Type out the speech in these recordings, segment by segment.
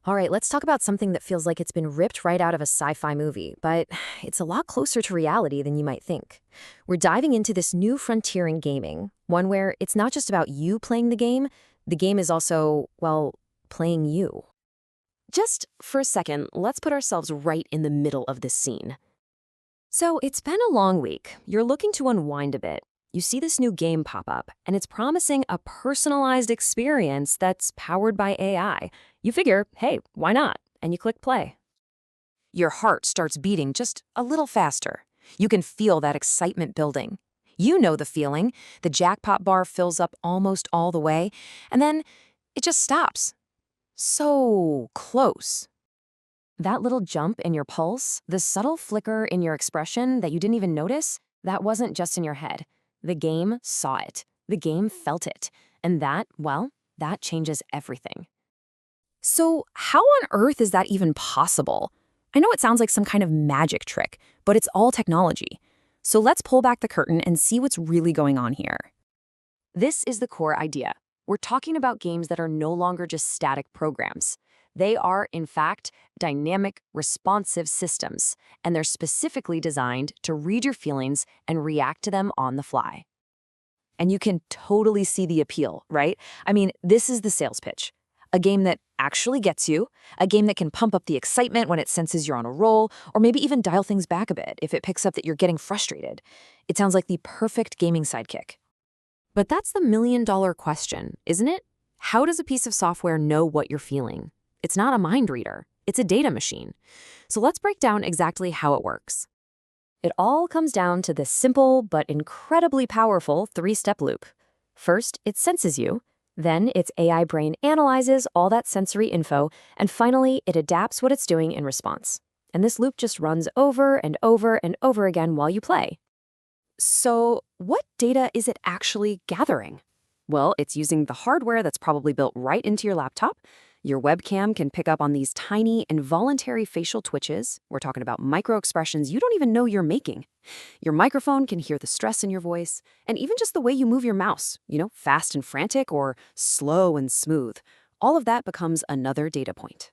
All right, let's talk about something that feels like it's been ripped right out of a sci-fi movie, but it's a lot closer to reality than you might think. We're diving into this new frontier in gaming, one where it's not just about you playing the game is also, well, playing you. Just for a second, let's put ourselves right in the middle of this scene. So it's been a long week. You're looking to unwind a bit. You see this new game pop up, and it's promising a personalized experience that's powered by AI. You figure, hey, why not? And you click play. Your heart starts beating just a little faster. You can feel that excitement building. You know the feeling. The jackpot bar fills up almost all the way, and then it just stops. So close. That little jump in your pulse, the subtle flicker in your expression that you didn't even notice, that wasn't just in your head. The game saw it. The game felt it. And that, well, that changes everything. So how on earth is that even possible? I know it sounds like some kind of magic trick, but it's all technology. So let's pull back the curtain and see what's really going on here. This is the core idea. We're talking about games that are no longer just static programs. They are, in fact, dynamic, responsive systems, and they're specifically designed to read your feelings and react to them on the fly. And you can totally see the appeal, right? I mean, this is the sales pitch. A game that actually gets you, a game that can pump up the excitement when it senses you're on a roll, or maybe even dial things back a bit if it picks up that you're getting frustrated. It sounds like the perfect gaming sidekick. But that's the million-dollar question, isn't it? How does a piece of software know what you're feeling? It's not a mind reader. It's a data machine. So let's break down exactly how it works. It all comes down to this simple but incredibly powerful three-step loop. First, it senses you. Then, its AI brain analyzes all that sensory info. And finally, it adapts what it's doing in response. And this loop just runs over and over and over again while you play. So, what data is it actually gathering? Well, it's using the hardware that's probably built right into your laptop. Your webcam can pick up on these tiny, involuntary facial twitches. We're talking about micro-expressions you don't even know you're making. Your microphone can hear the stress in your voice, and even just the way you move your mouse, fast and frantic or slow and smooth. All of that becomes another data point.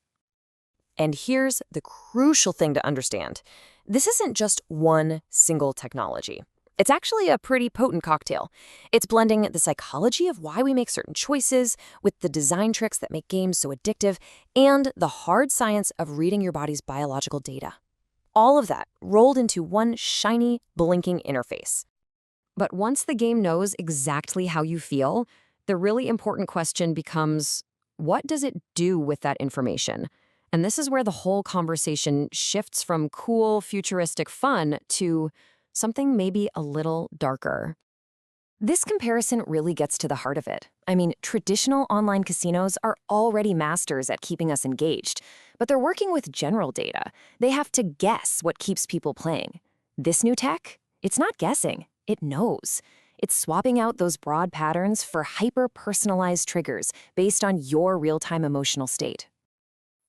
And here's the crucial thing to understand. This isn't just one single technology. It's actually a pretty potent cocktail. It's blending the psychology of why we make certain choices with the design tricks that make games so addictive and the hard science of reading your body's biological data. All of that rolled into one shiny, blinking interface. But once the game knows exactly how you feel, the really important question becomes, what does it do with that information? And this is where the whole conversation shifts from cool, futuristic fun to something maybe a little darker. This comparison really gets to the heart of it. I mean, traditional online casinos are already masters at keeping us engaged, but they're working with general data. They have to guess what keeps people playing. This new tech, it's not guessing, it knows. It's swapping out those broad patterns for hyper-personalized triggers based on your real-time emotional state.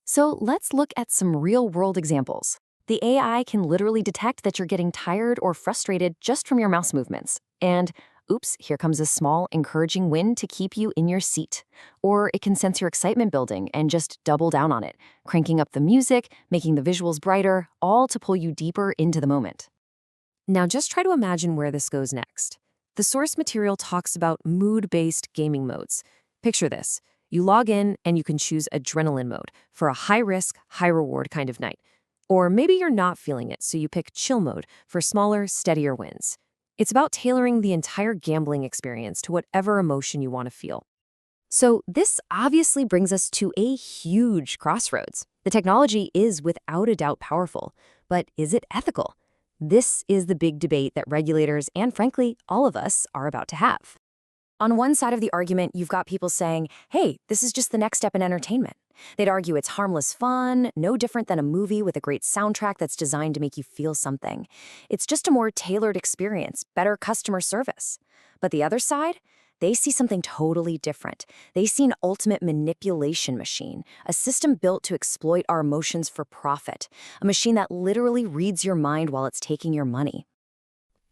So let's look at some real-world examples. The AI can literally detect that you're getting tired or frustrated just from your mouse movements. And, oops, here comes a small, encouraging win to keep you in your seat. Or it can sense your excitement building and just double down on it, cranking up the music, making the visuals brighter, all to pull you deeper into the moment. Now just try to imagine where this goes next. The source material talks about mood-based gaming modes. Picture this. You log in and you can choose adrenaline mode for a high-risk, high-reward kind of night. Or maybe you're not feeling it, so you pick chill mode for smaller, steadier wins. It's about tailoring the entire gambling experience to whatever emotion you want to feel. So this obviously brings us to a huge crossroads. The technology is without a doubt powerful, but is it ethical? This is the big debate that regulators and, frankly, all of us are about to have. On one side of the argument, you've got people saying, hey, this is just the next step in entertainment. They'd argue it's harmless fun, no different than a movie with a great soundtrack that's designed to make you feel something. It's just a more tailored experience, better customer service. But the other side, they see something totally different. They see an ultimate manipulation machine, a system built to exploit our emotions for profit, a machine that literally reads your mind while it's taking your money.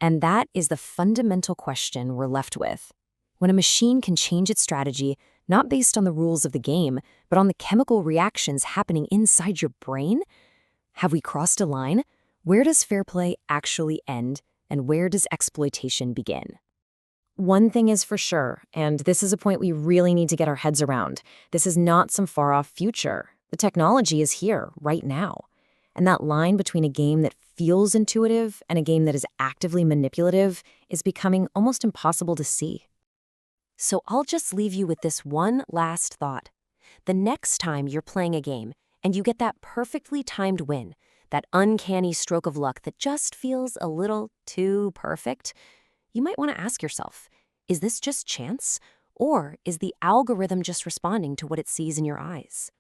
And that is the fundamental question we're left with. When a machine can change its strategy, not based on the rules of the game, but on the chemical reactions happening inside your brain? Have we crossed a line? Where does fair play actually end, and where does exploitation begin? One thing is for sure, and this is a point we really need to get our heads around. This is not some far-off future. The technology is here, right now. And that line between a game that feels intuitive and a game that is actively manipulative is becoming almost impossible to see. So I'll just leave you with this one last thought. The next time you're playing a game and you get that perfectly timed win, that uncanny stroke of luck that just feels a little too perfect, you might want to ask yourself, is this just chance? Or is the algorithm just responding to what it sees in your eyes?